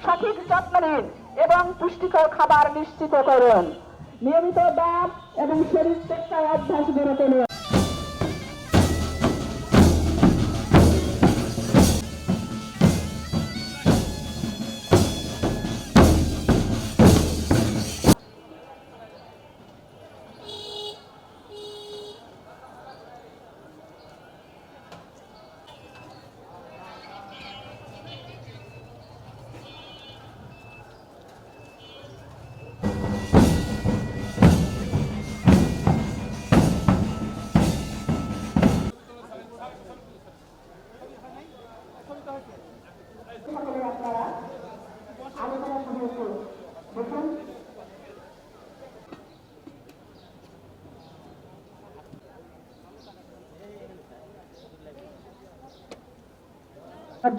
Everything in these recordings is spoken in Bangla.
সঠিক যত্ন নিন এবং পুষ্টিকর খাবার নিশ্চিত করুন। নিয়মিত ব্যায়াম এবং শরীর চর্চার অভ্যাস গড়ে তুলুন।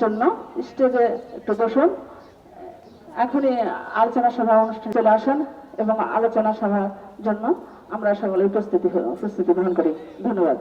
জন্য স্টেজে একটু বসুন। এখনই আলোচনা সভা অনুষ্ঠানে চলে আসেন এবং আলোচনা সভার জন্য আমরা সকলে উপস্থিতি গ্রহণ করি। ধন্যবাদ।